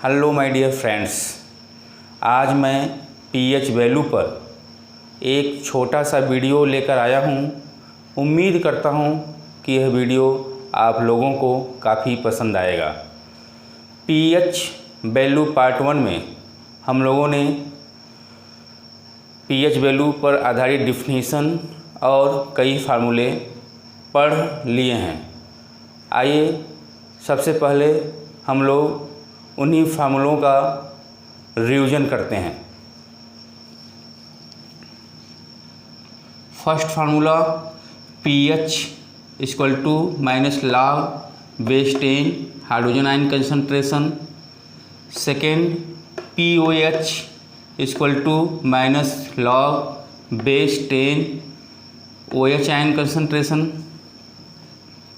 Hello my dear friends, आज मैं pH value पर एक छोटा सा वीडियो लेकर आया हूँ। उम्मीद करता हूँ कि यह वीडियो आप लोगों को काफ़ी पसंद आएगा। पीएच वैल्यू पार्ट 1 में हम लोगों ने पीएच वैल्यू पर आधारित डिफिनीशन और कई फार्मूले पढ़ लिए हैं। आइए सबसे पहले हम लोग उन्हीं फार्मूलों का रिवीजन करते हैं। First formula pH equal to minus log base 10 hydrogen ion concentration. Second pOH equal to minus log base 10 OH ion concentration.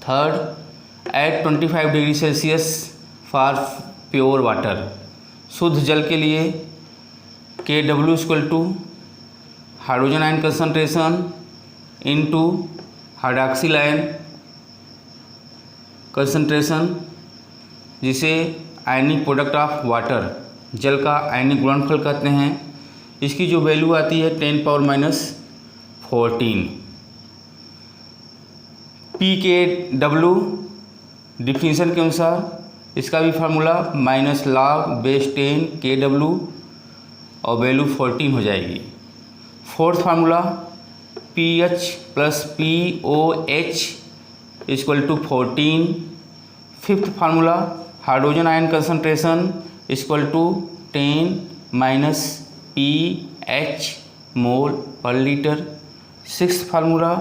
Third at 25 degree Celsius for pure water, शुद्ध जल के लिए KW equal to hydrogen ion concentration into hydroxyl ion concentration, जिसे ionic product of water, जल का आयनिक गुणनफल कहते हैं। इसकी जो वैल्यू आती है 10⁻⁴। PKW डिफिनीशन के अनुसार इसका भी formula minus log base 10 KW और वैल्यू 14 हो जाएगी। Fourth formula PH plus POH equal to 14। Fifth formula hydrogen ion concentration equal to 10 minus PH mole per litre. Sixth formula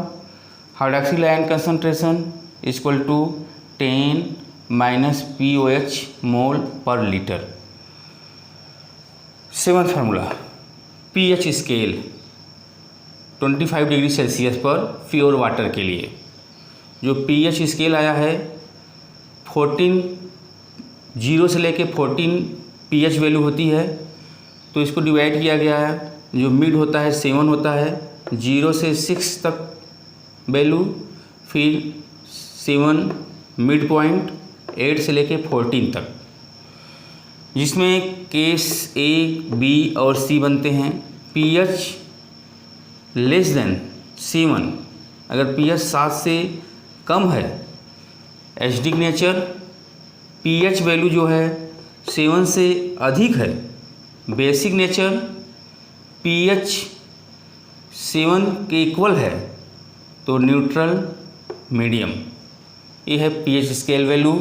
hydroxyl ion concentration equal to 10 minus POH mole per litre. Seventh formula pH scale 25 degree Celsius पर pure water के लिए जो pH scale आया है 14, 0 से लेके 14 pH value होती है, तो इसको डिवाइड किया गया है। जो मिड होता है 7 होता है, 0 से 6 तक वैल्यू, फिर 7 मिड पॉइंट, 8 से लेके 14 तक, जिसमें केस A, B और C बनते हैं। pH लेस देन 7, अगर pH 7 से कम है एसिडिक नेचर, pH वैल्यू जो है 7 से अधिक है बेसिक नेचर, pH 7 के इक्वल है तो न्यूट्रल मीडियम। ये है pH scale value.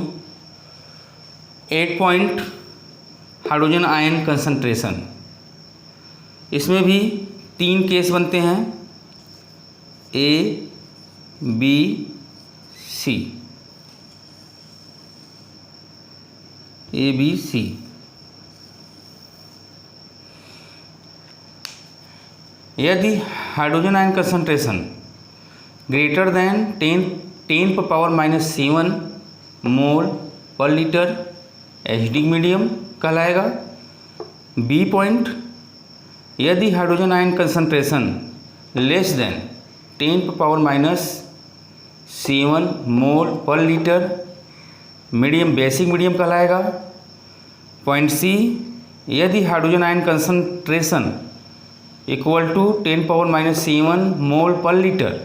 8 point hydrogen ion concentration, इसमें भी 3 केस बनते हैं A, B, C, A, B, C। यदि hydrogen ion concentration greater than 10⁻⁻7 mole per litre acidic medium कहलाएगा। बी पॉइंट यदि hydrogen ion concentration less than 10⁻⁻7 mole per litre medium basic medium कहलाएगा। Point C यदि hydrogen ion concentration equal to 10⁻⁻7 mole per litre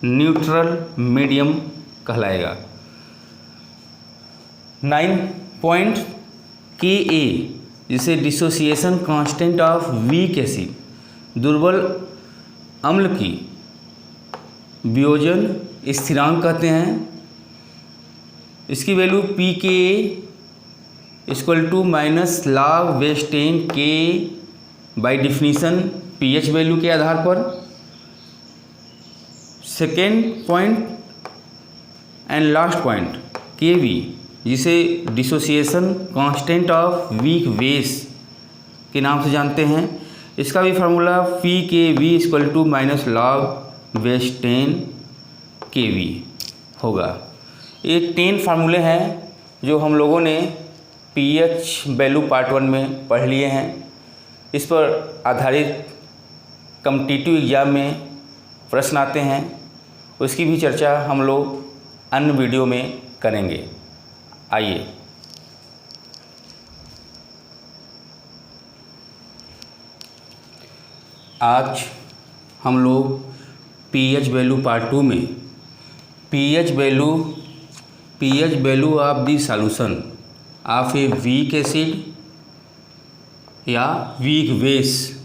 neutral medium कहलाएगा। 9 point Ka, जिसे dissociation constant of weak acid, दुर्बल अम्ल की वियोजन स्थिरांक कहते हैं। इसकी value Pka equal to minus log base 10 K by definition pH value के आधार पर। Second point and last point Kv, जिसे dissociation constant of weak base के नाम से जानते हैं। इसका भी formula Pkv equal to minus log base 10 Kv होगा। ये 10 फार्मूले हैं जो हम लोगों ने पीएच वैल्यू पार्ट 1 में पढ़ लिए हैं। इस पर आधारित कॉम्पिटिटिव एग्ज़ाम में प्रश्न आते हैं, उसकी भी चर्चा हम लोग अन्य वीडियो में करेंगे। आइए आज हम लोग पीएच वैल्यू पार्ट 2 में pH value of the solution of a weak acid या weak base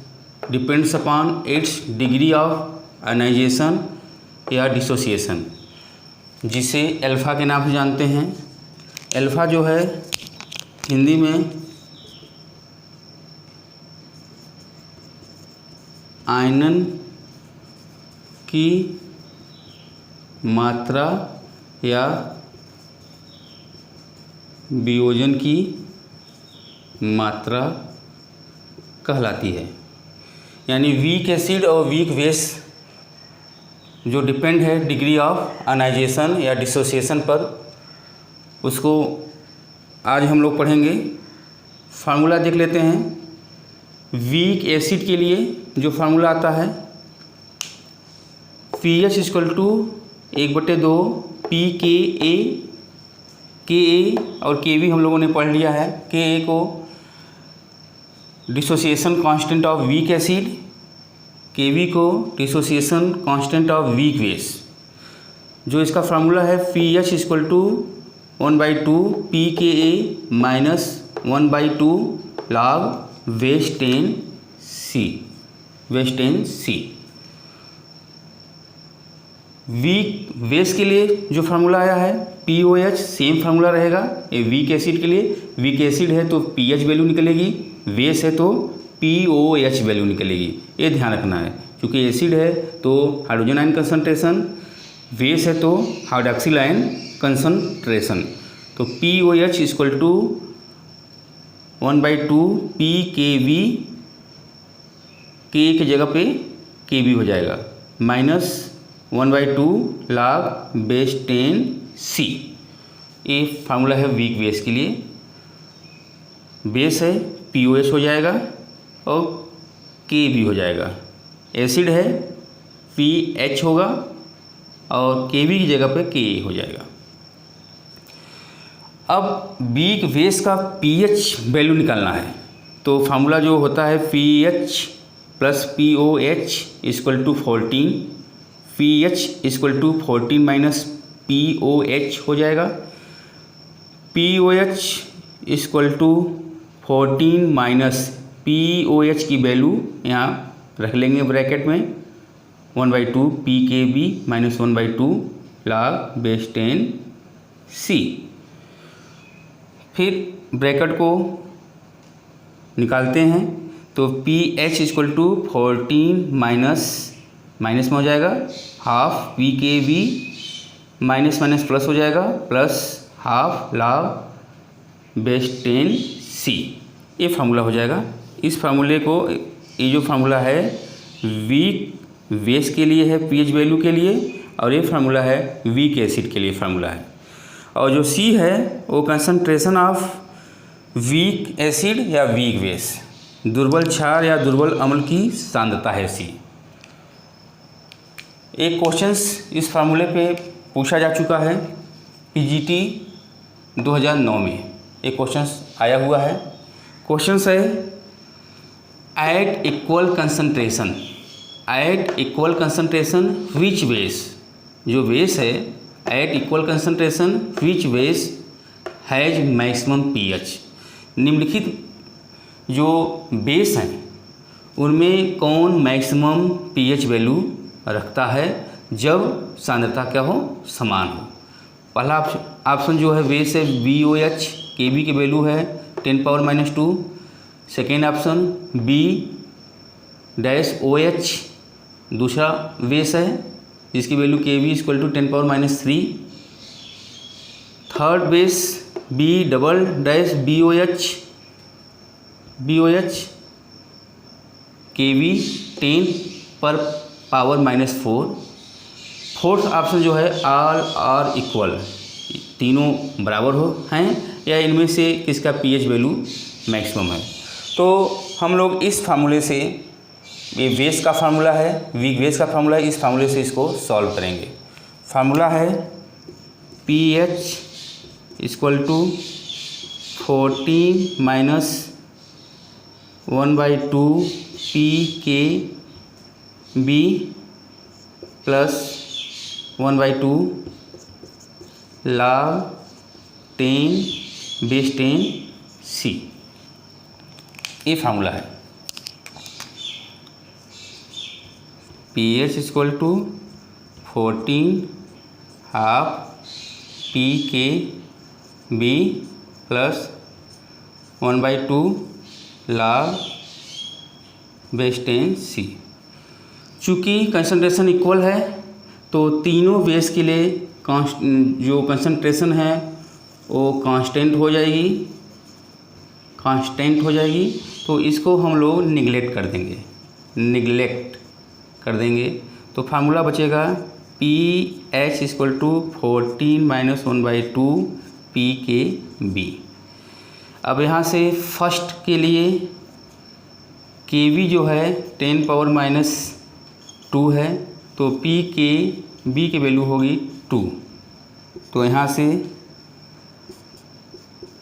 depends upon its degree of ionization या डिसोसिएशन, जिसे अल्फ़ा के नाम से जानते हैं। अल्फ़ा जो है हिंदी में आयनन की मात्रा या वियोजन की मात्रा कहलाती है। यानी वीक एसिड और वीक बेस जो डिपेंड है डिग्री ऑफ आयनाइजेशन या डिसोसिएशन पर, उसको आज हम लोग पढ़ेंगे। फार्मूला देख लेते हैं। वीक एसिड के लिए जो फार्मूला आता है pH = 1/2 pKa और Kb हम लोगों ने पढ़ लिया है। Ka को dissociation constant of weak acid, Kb को dissociation constant of weak base. जो इसका फार्मूला है pH = 1/2 pKa - 1/2 log Weis-10 C। Week base के लिए जो फार्मूला आया है POH, सेम फार्मूला रहेगा। ये वीक एसिड के लिए, वीक एसिड है तो pH वैल्यू निकलेगी, बेस है तो POH वैल्यू निकलेगी। ये ध्यान रखना है, क्योंकि एसिड है तो हाइड्रोजन आयन कंसंट्रेशन, बेस है तो हाइड्रॉक्सिल आयन कंसंट्रेशन। तो POH = 1/2 pKb, K की जगह पे Kb हो जाएगा, -1/2 log Weis-10 C। ये फार्मूला है वीक बेस के लिए। बेस है POH हो जाएगा और Kb हो जाएगा। एसिड है PH होगा और Kb की जगह पे Ka हो जाएगा। अब वीक बेस का pH वैल्यू निकालना है, तो फार्मूला जो होता है pH + POH = 14, pH = 14 - POH हो जाएगा। POH = 14 - POH की वैल्यू यहाँ रख लेंगे ब्रैकेट में, 1/2 pKb - 1/2 log Weis-10 C। फिर ब्रैकेट को निकालते हैं तो pH = 14 माइनस में हो जाएगा, हाफ pKb माइनस प्लस हो जाएगा, plus half log Weis-10 C। ये फार्मूला हो जाएगा। इस फार्मूले को, ये जो फार्मूला है वीक बेस के लिए है pH वैल्यू के लिए, और ये फार्मूला है वीक एसिड के लिए फार्मूला है। और जो C है वो कंसंट्रेशन ऑफ वीक एसिड या वीक बेस, दुर्बल क्षार या दुर्बल अम्ल की सांद्रता है C। एक क्वेश्चंस इस फार्मूले पे पूछा जा चुका है PGT 2009 में, एक क्वेश्चंस आया हुआ है। क्वेश्चंस है at equal concentration which base, जो बेस है at equal concentration which base has maximum pH। निम्नलिखित जो बेस हैं उनमें कौन मैक्सिमम pH वैल्यू रखता है जब सांद्रता क्या हो, समान हो। पहला ऑप्शन जो है बेस है BOH, Kb की वैल्यू है 10⁻²। सेकेंड ऑप्शन B-OH दूसरा बेस है जिसकी value Kb = 10⁻³ third base B-BOH Kb 10⁻⁴। Fourth option जो है ऑल आर इक्वल, तीनों बराबर हो हैं या इनमें से किसका pH वैल्यू मैक्सिमम है। तो हम लोग इस फार्मूले से, ये बेस का फार्मूला है, वीक बेस का फार्मूला है, इस फार्मूले से इसको सॉल्व करेंगे। फार्मूला है pH = 14 - 1/2 pKb B plus 1/2 log 10 base 10 C, ये फार्मूला है। P H equal to 14 half P K B plus 1/2 log base 10 C. चूँकि कंसंट्रेशन इक्वल है तो तीनों बेस के लिए जो कंसंट्रेशन है वो कांस्टेंट हो जाएगी, तो इसको हम लोग निगलेक्ट कर देंगे, तो फार्मूला बचेगा P H equal to 14 minus 1/2 P K B. अब यहाँ से फर्स्ट के लिए के वी जो है 10 पावर माइनस 2 है, तो पी के बी की वैल्यू होगी 2, तो यहाँ से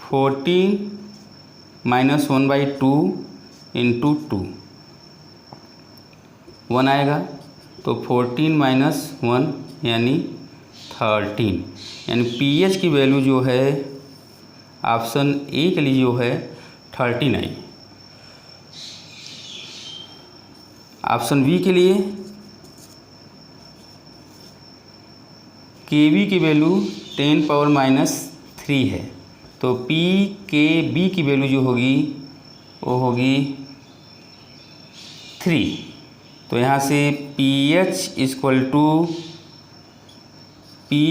14 माइनस 1/2 इंटू 2 1 आएगा, तो 14 माइनस 1 यानी 13, यानी पी एच की वैल्यू जो है ऑप्शन ए के लिए जो है 13 आई। ऑप्शन बी के लिए के वी की वैल्यू 10 पावर माइनस 3 है, तो पी के बी की वैल्यू जो होगी वो होगी 3, तो यहाँ से P H equal to P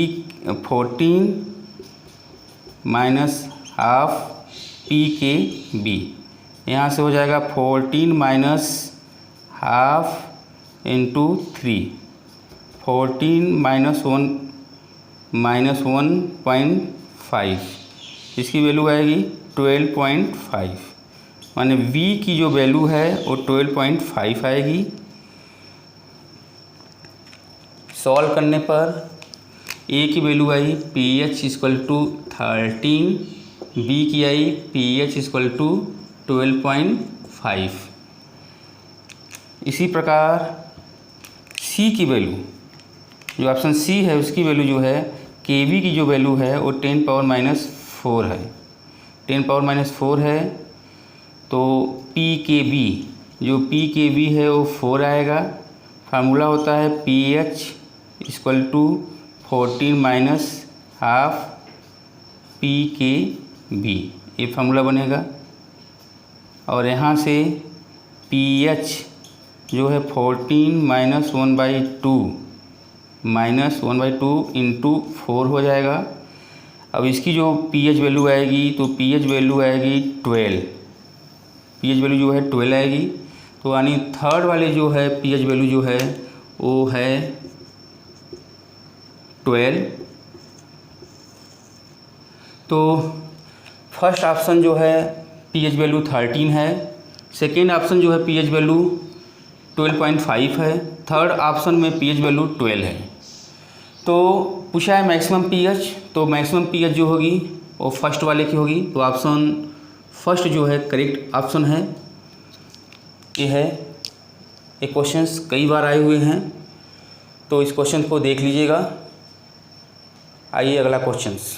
14 minus half P K B, यहाँ से हो जाएगा 14 माइनस हाफ इंटू 3, 14 माइनस 1.5, इसकी वैल्यू आएगी 12.5, माने v की जो वैल्यू है वो 12.5 आएगी। सॉल्व करने पर a की वैल्यू आई P H equal to 13, b की आई पी एच इक्वल टू 12.5। इसी प्रकार c की वैल्यू, जो ऑप्शन सी है उसकी वैल्यू जो है के वी की जो वैल्यू है वो 10 पावर माइनस 4 है, 10 पावर माइनस 4 है, तो पी के बी, जो पी के बी है वो 4 आएगा। फार्मूला होता है P H equal to 14 minus half P K B, ये फार्मूला बनेगा। और यहाँ से पी एच जो है 14 माइनस 1/2 इंटू 4 हो जाएगा। अब इसकी जो पी एच वैल्यू आएगी तो पी एच वैल्यू आएगी 12, पी एच वैल्यू जो है 12 आएगी, तो यानी थर्ड वाले जो है पी एच वैल्यू जो है वो है 12। तो फर्स्ट ऑप्शन जो है पी एच वैल्यू 13 है, सेकेंड ऑप्शन जो है पी एच वैल्यू 12.5 है, थर्ड ऑप्शन में पी एच वैल्यू 12 है। तो पूछा है मैक्सिमम पीएच, तो मैक्सिमम पीएच जो होगी वो फर्स्ट वाले की होगी, तो ऑप्शन फर्स्ट जो है करेक्ट ऑप्शन है। ये है, ये क्वेश्चंस कई बार आए हुए हैं, तो इस क्वेश्चन को देख लीजिएगा। आइए अगला questions.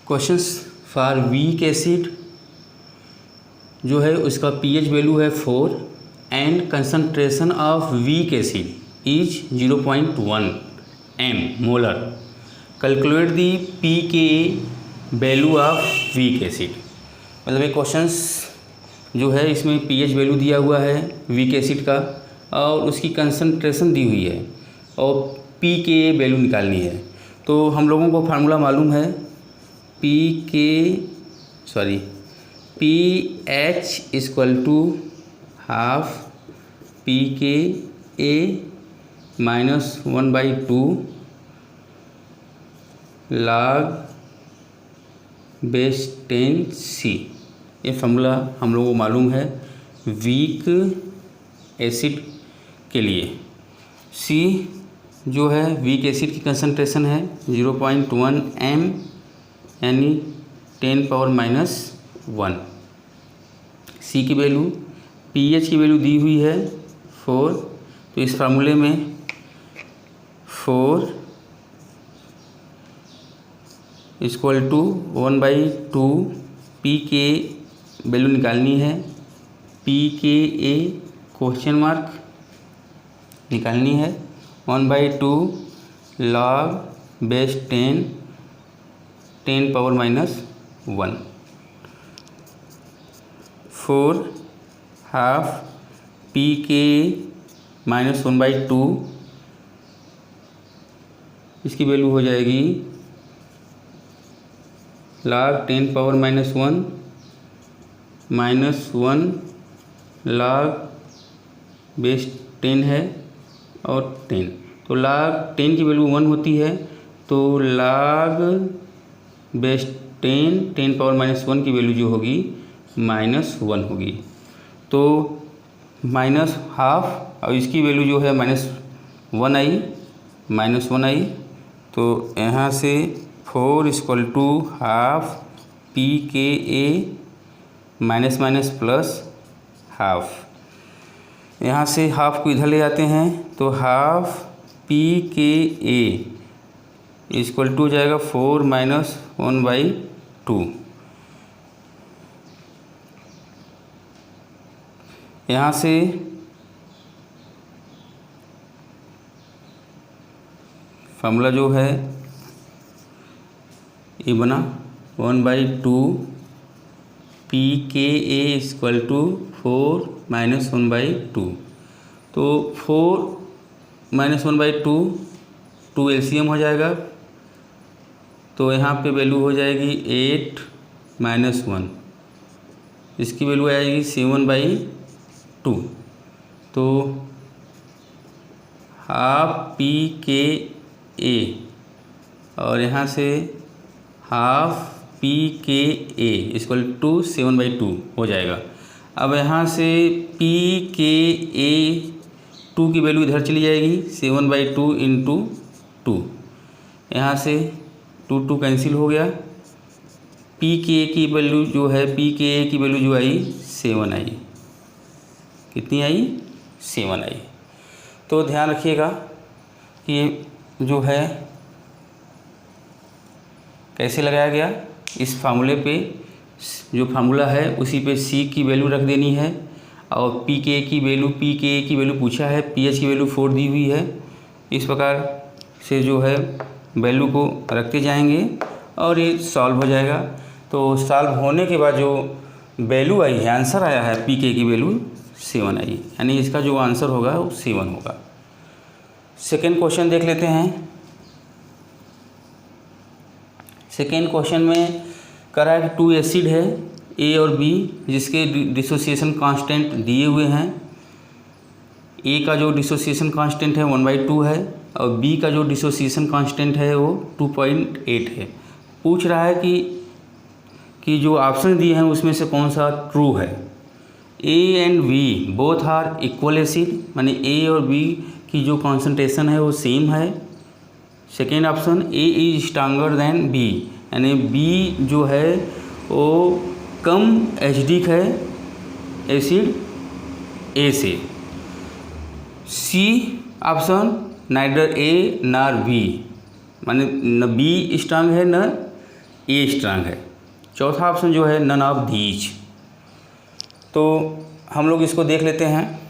Questions for weak acid जो है उसका पीएच वैल्यू है 4 and concentration of weak acid is 0.1 m molar. Calculate the P के वैल्यू ऑफ वीक एसिड। मतलब ये क्वेश्चंस जो है इसमें पीएच वैल्यू दिया हुआ है वीक एसिड का और उसकी कंसंट्रेशन दी हुई है और पी के वैल्यू निकालनी है। तो हम लोगों को फार्मूला मालूम है P H equal to half P K A minus 1/2 log base 10 C. ये फार्मूला हम लोगों को मालूम है वीक एसिड के लिए। सी जो है वीक एसिड की कंसंट्रेशन है 0.1 m यानी 10⁻⁻1। सी की वैल्यू, पीएच की वैल्यू दी हुई है 4, तो इस फार्मूले में 4 इक्वल टू 1/2 पी के वैल्यू निकालनी है, पी के ए क्वेश्चन मार्क निकालनी है, 1/2 log base 10 power -1, 4 half P के -1/2 इसकी वैल्यू हो जाएगी log 10 पावर -1 -1 log बेस 10 है और 10, तो log 10 की वैल्यू 1 होती है, तो log बेस 10 पावर -1 की वैल्यू जो होगी -1 होगी, तो -12 और इसकी वैल्यू जो है -1 आई, तो यहाँ से 4 equal to half P K A minus plus half, यहाँ से हाफ को इधर ले जाते हैं, तो half P K A equal to हो जाएगा 4 - 1/2, यहाँ से फार्मूला जो है ये बना 1/2 P K A equal to 4 - 1/2, तो 4 - 1/2 2 एलसीएम हो जाएगा, तो यहाँ पे वैल्यू हो जाएगी 8 - 1, इसकी वैल्यू आएगी 7/2, तो हाफ पी के ए और यहाँ से half P K A equal to 7/2 हो जाएगा। अब यहाँ से पी के ए 2 की वैल्यू इधर चली जाएगी, 7/2 इंटू 2, यहाँ से 2 कैंसिल हो गया, पी के ए की वैल्यू जो है, पी के ए की वैल्यू जो आई 7 आई, कितनी आई 7 आई। तो ध्यान रखिएगा कि जो है कैसे लगाया गया, इस फार्मूले पे जो फार्मूला है उसी पे सी की वैल्यू रख देनी है, और पी के की वैल्यू पूछा है, पीएच की वैल्यू 4 दी हुई है, इस प्रकार से जो है वैल्यू को रखते जाएंगे और ये सॉल्व हो जाएगा। तो सॉल्व होने के बाद जो वैल्यू आई है, आंसर आया है, पी के की वैल्यू 7 आई, यानी इसका जो आंसर होगा वो 7 होगा। सेकेंड क्वेश्चन देख लेते हैं। सेकेंड क्वेश्चन में कह रहा है कि 2 एसिड है ए और बी, जिसके डिसोसिएशन कांस्टेंट दिए हुए हैं। ए का जो डिसोसिएशन कांस्टेंट है 1/2 है और बी का जो डिसोसिएशन कांस्टेंट है वो 2.8 है। पूछ रहा है कि जो ऑप्शन दिए हैं उसमें से कौन सा ट्रू है। A and B both are equal acid, माने ए और बी की जो कॉन्सेंट्रेशन है वो सेम है। Second option A is stronger than B, यानी बी जो है वो कम एसिडिक है एसिड ए से। C option neither A nor B, माने न बी स्ट्रांग है न ए स्ट्रांग है। चौथा ऑप्शन जो है नन ऑफ दीज। तो हम लोग इसको देख लेते हैं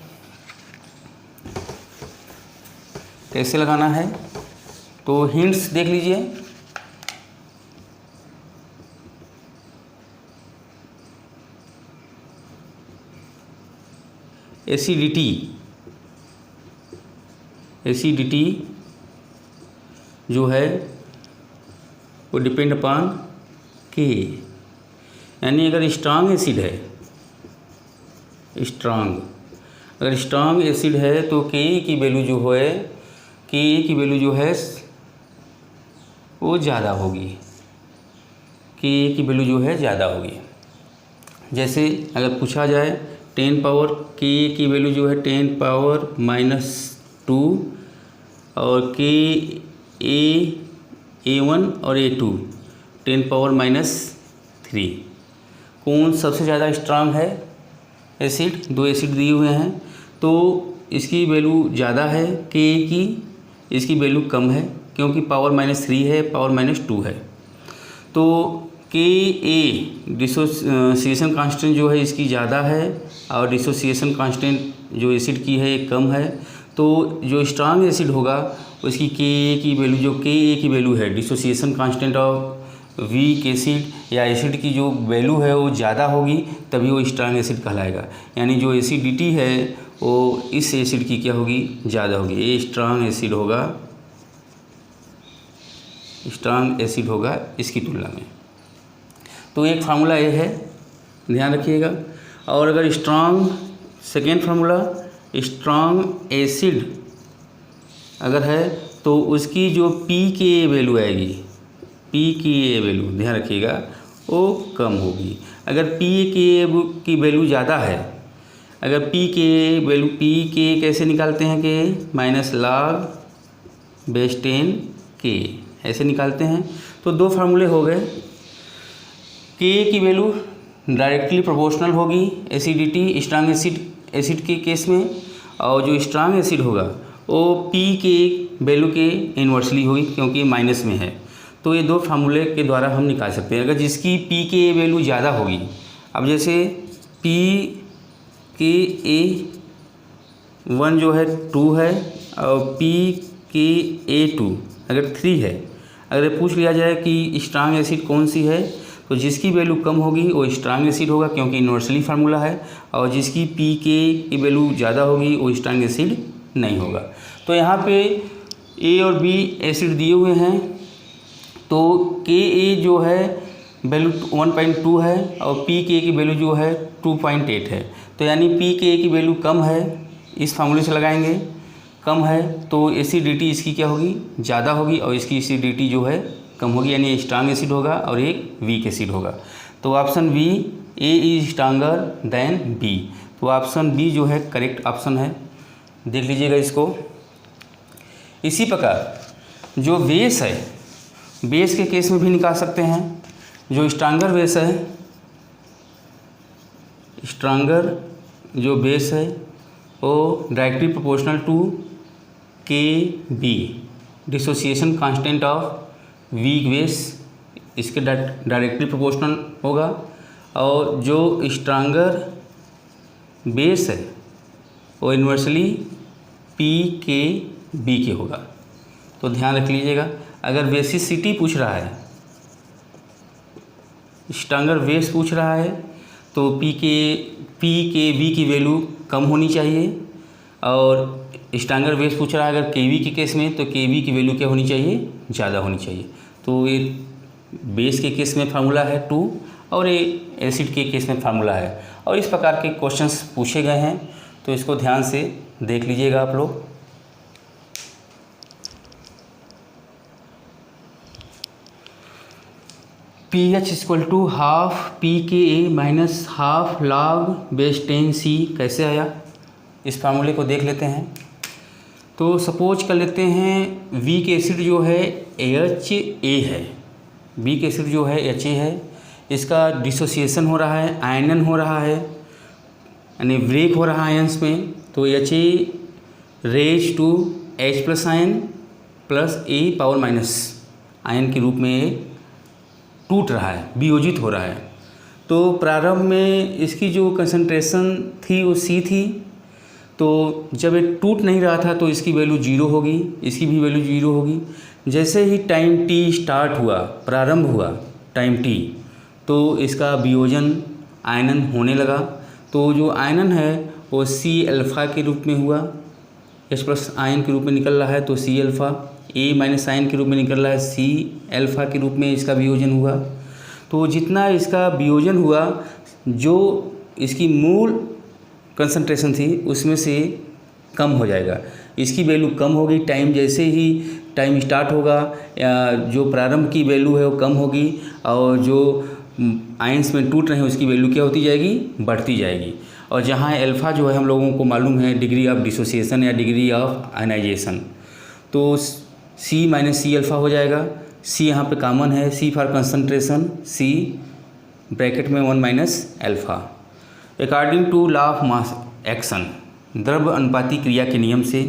कैसे लगाना है। तो हिंट्स देख लीजिए। एसिडिटी जो है वो डिपेंड अपॉन के, यानी अगर स्ट्रांग एसिड है, अगर स्ट्रांग एसिड है तो के की वैल्यू जो है वो ज़्यादा होगी, के की वैल्यू जो है ज़्यादा होगी। जैसे अगर पूछा जाए 10 पावर के की वैल्यू जो है 10 पावर -2 और के A1 और A2 10 पावर -3, कौन सबसे ज़्यादा स्ट्रांग है? एसिड, 2 एसिड दिए हुए हैं, तो इसकी वैल्यू ज़्यादा है के की, इसकी वैल्यू कम है क्योंकि पावर -3 है, पावर -2 है। तो के ए डिसोसिएशन कांस्टेंट जो है इसकी ज़्यादा है और डिसोसिएशन कांस्टेंट जो एसिड की है कम है। तो जो स्ट्रांग एसिड होगा उसकी के ए की वैल्यू, जो के ए की वैल्यू है dissociation constant of weak acid या एसिड की जो वैल्यू है वो ज़्यादा होगी, तभी वो स्ट्रांग एसिड कहलाएगा। यानी जो एसिडिटी है वो इस एसिड की क्या होगी, ज़्यादा होगी। ये स्ट्रांग एसिड होगा, स्ट्रांग एसिड होगा इसकी तुलना में। तो एक फार्मूला ये है, ध्यान रखिएगा। और अगर strong, second formula strong acid अगर है तो उसकी जो पी के ए वैल्यू आएगी, पी की ए वैल्यू ध्यान रखिएगा वो कम होगी। अगर पी के ए की वैल्यू ज़्यादा है, अगर पी के वैल्यू, पी के कैसे निकालते हैं कि -log/10 के ऐसे निकालते हैं। तो 2 फार्मूले हो गए। के की वैल्यू डायरेक्टली प्रोपोर्शनल होगी एसिडिटी स्ट्रांग एसिड के केस में, और जो स्ट्रांग एसिड होगा वो पी के वैल्यू के इन्वर्सली होगी क्योंकि माइनस में है। तो ये 2 फार्मूले के द्वारा हम निकाल सकते हैं। अगर जिसकी पी के वैल्यू ज़्यादा होगी, अब जैसे पी के ए 1 जो है 2 है और पी के ए 2 अगर 3 है, अगर पूछ लिया जाए कि स्ट्रांग एसिड कौन सी है, तो जिसकी वैल्यू कम होगी वो स्ट्रांग एसिड होगा क्योंकि इन्वर्सली फार्मूला है, और जिसकी पी के की वैल्यू ज़्यादा होगी वो स्ट्रांग एसिड नहीं होगा। तो यहाँ पे ए और बी एसिड दिए हुए हैं, तो के ए जो है वैल्यू 1.2 है और पी के की वैल्यू जो है 2.8 है। तो यानी पी के की वैल्यू कम है, इस फार्मूले से लगाएंगे, कम है तो एसिडिटी इसकी क्या होगी, ज़्यादा होगी, और इसकी एसिडिटी जो है कम होगी, यानी स्ट्रांग एसिड होगा और एक वीक एसिड होगा। तो option B, A is stronger than B. तो ऑप्शन बी जो है करेक्ट ऑप्शन है, देख लीजिएगा इसको। इसी प्रकार जो बेस है, बेस के केस में भी निकाल सकते हैं। जो स्ट्रांगर बेस है, स्ट्रांगर जो बेस है वो directly proportional to K B dissociation constant of weak base, इसके डायरेक्टली प्रोपोर्शनल होगा। और जो स्ट्रांगर बेस है वो इन्वर्सली पी के बी के होगा। तो ध्यान रख लीजिएगा, अगर बेसिसिटी पूछ रहा है, स्ट्रांगर बेस पूछ रहा है, तो पी के बी की वैल्यू कम होनी चाहिए, और स्ट्रांगर बेस पूछ रहा है अगर के बी के केस में, तो के बी की वैल्यू क्या होनी चाहिए, ज़्यादा होनी चाहिए। तो ये बेस के केस में फार्मूला है 2 और ये एसिड के केस में फार्मूला है। और इस प्रकार के क्वेश्चंस पूछे गए हैं, तो इसको ध्यान से देख लीजिएगा आप लोग। pH = ½ pKa - ½ log/10C कैसे आया, इस फार्मूले को देख लेते हैं। तो सपोज कर लेते हैं वीक एसिड जो है HA है, वीक एसिड जो है HA है, इसका डिसोसिएशन हो रहा है, आयनन हो रहा है, यानी ब्रेक हो रहा है आयंस में। तो HA raise to H+ ion plus A⁻- ion के रूप में टूट रहा है, वियोजित हो रहा है। तो प्रारंभ में इसकी जो कंसंट्रेशन थी वो C थी, तो जब ये टूट नहीं रहा था तो इसकी वैल्यू 0 होगी, इसकी भी वैल्यू 0 होगी। जैसे ही टाइम t स्टार्ट हुआ, प्रारंभ हुआ टाइम t, तो इसका वियोजन आयनन होने लगा। तो जो आयनन है वो C�alpha के रूप में हुआ, H+ आयन के रूप में निकल रहा है तो C�alpha, A- आयन के रूप में निकल रहा है C�alpha के रूप में इसका वियोजन हुआ। तो जितना इसका वियोजन हुआ, जो इसकी मूल कंसंट्रेशन थी उसमें से कम हो जाएगा, इसकी वैल्यू कम होगी। टाइम जैसे ही टाइम स्टार्ट होगा, जो प्रारंभ की वैल्यू है वो कम होगी, और जो आयंस में टूट रहे हैं उसकी वैल्यू क्या होती जाएगी, बढ़ती जाएगी। और जहाँ अल्फ़ा जो है हम लोगों को मालूम है डिग्री ऑफ डिसोसिएशन या डिग्री ऑफ आयनाइजेशन, तो C - C�alpha हो जाएगा। C यहाँ पे कॉमन है, C for concentration, C bracket में 1 - alpha. According to law of mass action, द्रव्य अनुपाती क्रिया के नियम से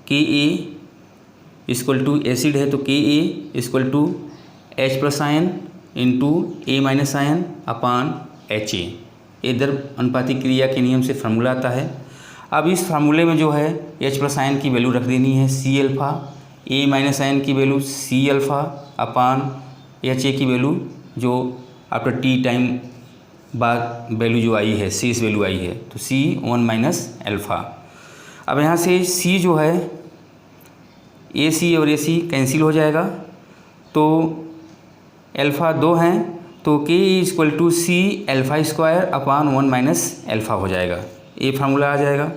के ए इक्वल टू एसिड है तो K A equal to H plus ion into A minus ion upon H A, ये द्रव्य अनुपाती क्रिया के नियम से फार्मूला आता है। अब इस फार्मूले में जो है एच प्लस आयन की वैल्यू रख देनी है C alpha, A minus ion की value C alpha upon H A की वैल्यू जो आफ्टर टी टाइम बाद वैल्यू जो आई है सी वैल्यू आई है तो सी 1 माइनस अल्फ़ा। अब यहाँ से सी जो है ए सी और ए सी कैंसिल हो जाएगा तो अल्फ़ा 2 हैं तो K equal to C alpha square upon 1 minus alpha हो जाएगा, ये फार्मूला आ जाएगा।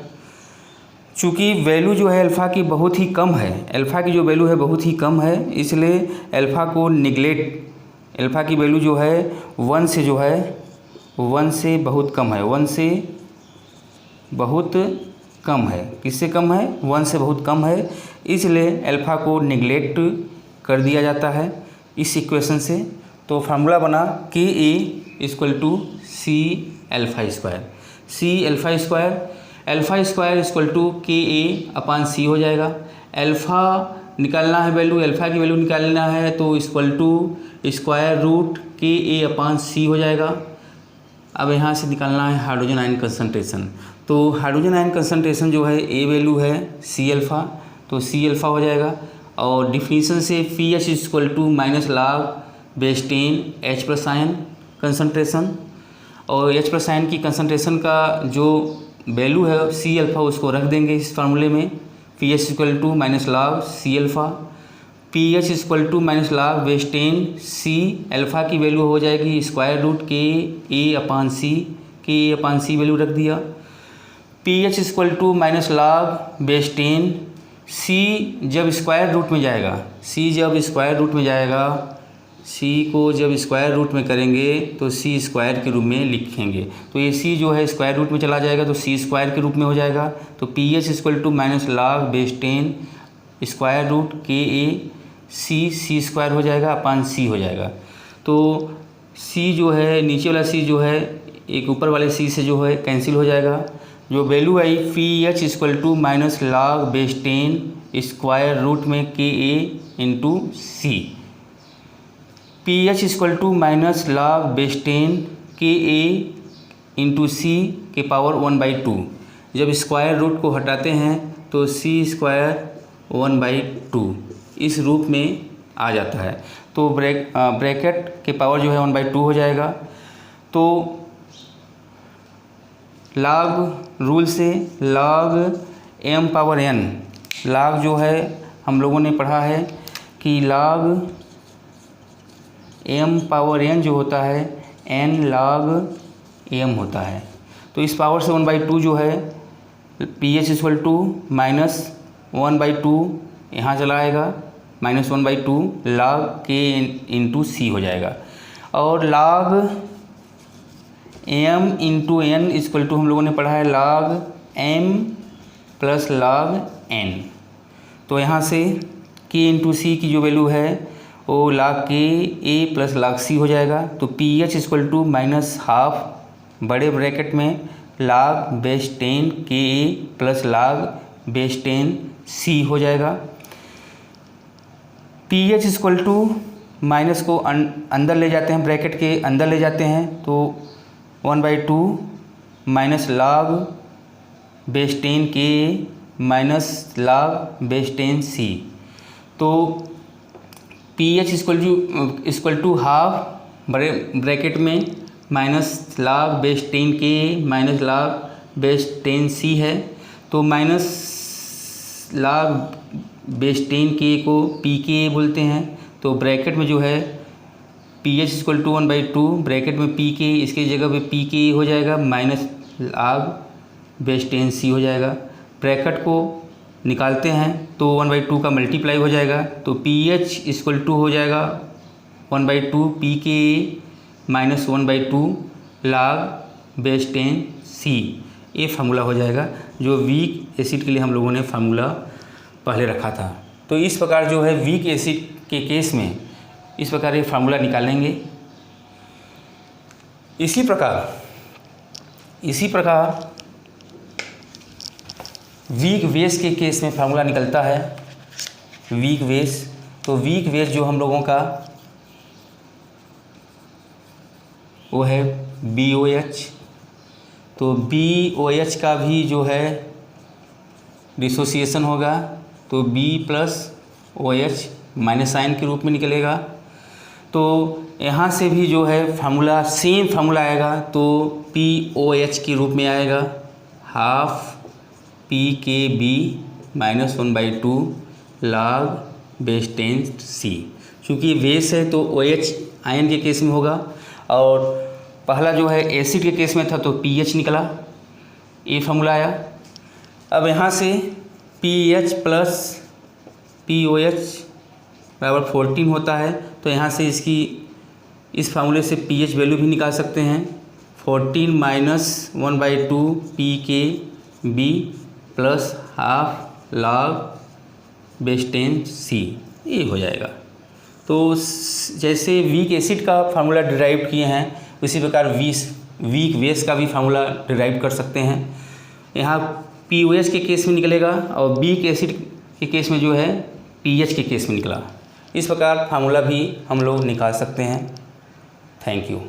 चूँकि वैल्यू जो है अल्फ़ा की बहुत ही कम है, अल्फ़ा की जो वैल्यू है बहुत ही कम है, इसलिए अल्फ़ा को निगलेक्ट, अल्फ़ा की वैल्यू जो है 1 से जो है 1 से बहुत कम है, 1 से बहुत कम है, किससे कम है 1 से बहुत कम है, इसलिए अल्फ़ा को निगलेक्ट कर दिया जाता है इस इक्वेशन से। तो फार्मूला बना K A equal to C alpha square, C alpha square, alpha square equal to K A अपान सी हो जाएगा। अल्फ़ा निकालना है वैल्यू, अल्फ़ा की वैल्यू निकालना है तो equal to square root K A अपान सी हो जाएगा। अब यहाँ से निकालना है हाइड्रोजन आयन कंसंट्रेशन, तो हाइड्रोजन आयन कंसंट्रेशन जो है ए वैल्यू है सी अल्फ़ा तो सी अल्फ़ा हो जाएगा। और डिफिनीशन से P H equal to minus log base 10 H plus ion concentration, और एच प्लस आयन की कंसंट्रेशन का जो वैल्यू है सी अल्फ़ा उसको रख देंगे इस फार्मूले में, P H equal to minus log C alpha, P H equal to minus log base 10 C alpha की वैल्यू हो जाएगी स्क्वायर रूट के ए अपान सी, के ए अपान सी वैल्यू रख दिया। P H equal to minus log base 10 C जब square root में जाएगा, सी जब स्क्वायर रूट में जाएगा, सी को जब स्क्वायर रूट में करेंगे तो सी स्क्वायर के रूप में लिखेंगे, तो ये सी जो है स्क्वायर रूट में चला जाएगा तो सी स्क्वायर के रूप में हो जाएगा। तो P H equal to minus log base 10 square root K A C square हो जाएगा अपान सी हो जाएगा। तो सी जो है नीचे वाला सी जो है एक ऊपर वाले सी से जो है कैंसिल हो जाएगा। जो वैल्यू आई P H equal to minus log base 10 square root में K A into C, P H equal to minus log base 10 K A into सी के पावर 1/2, जब स्क्वायर रूट को हटाते हैं तो सी स्क्वायर 1/2 इस रूप में आ जाता है, तो ब्रैकेट के पावर जो है 1/2 हो जाएगा। तो लॉग रूल से log m power n, log जो है हम लोगों ने पढ़ा है कि लॉग m पावर n जो होता है n log m होता है, तो इस पावर से 1/2 जो है P H equal to minus 1/2 यहाँ चला आएगा minus 1/2 log k into C हो जाएगा। और log m इंटू n इक्वल टू हम लोगों ने पढ़ा है log m plus log n, तो यहाँ से k इंटू सी की जो वैल्यू है वो log k a plus log c हो जाएगा। तो P H equal to minus half बड़े ब्रैकेट में log base 10 K A plus log base 10 c हो जाएगा। P H equal to minus को अंदर ले जाते हैं, ब्रैकेट के अंदर ले जाते हैं तो 1/2 minus log base 10 K A minus log base 10 c, तो P H equal to half बड़े ब्रैकेट में minus log base 10 K minus log base 10 c है, तो माइनस log बेस 10 के को पी के बोलते हैं। तो ब्रैकेट में जो है P H equal to 1/2 bracket में पी के, इसकी जगह पे पी के हो जाएगा माइनस log बेस 10 c हो जाएगा। ब्रैकेट को निकालते हैं तो 1/2 का मल्टीप्लाई हो जाएगा, तो पी एच इक्वल टू हो जाएगा 1/2 पी के माइनस 1/2 log बेस 10 c, ये फार्मूला हो जाएगा जो वीक एसिड के लिए हम लोगों ने फार्मूला पहले रखा था। तो इस प्रकार जो है वीक एसिड के केस में इस प्रकार ये फार्मूला निकालेंगे। इसी प्रकार इसी प्रकार वीक बेस के केस में फार्मूला निकलता है वीक बेस। तो वीक बेस जो हम लोगों का वो है BOH। तो BOH का भी जो है डिसोसिएशन होगा, तो B plus OH minus sign के रूप में निकलेगा। तो यहाँ से भी जो है फार्मूला सेम फार्मूला आएगा, तो POH के रूप में आएगा, half PKB minus 1/2 log base 10C। चूँकि बेस है तो OH आयन के केस में होगा, और पहला जो है एसिड के केस में था तो pH निकला, ये फार्मूला आया। अब यहाँ से PH प्लस POH बराबर 14 होता है, तो यहाँ से इस फार्मूले से pH वैल्यू भी निकाल सकते हैं, 14 minus 1/2 PKB plus half log base 10C, ये हो जाएगा। तो जैसे वीक एसिड का फार्मूला डिराइव किए हैं, उसी प्रकार वीक बेस का भी फार्मूला डिराइव कर सकते हैं। यहाँ POH के केस में निकलेगा, और वीक एसिड के केस में जो है pH के केस में निकला। इस प्रकार फार्मूला भी हम लोग निकाल सकते हैं। Thank you.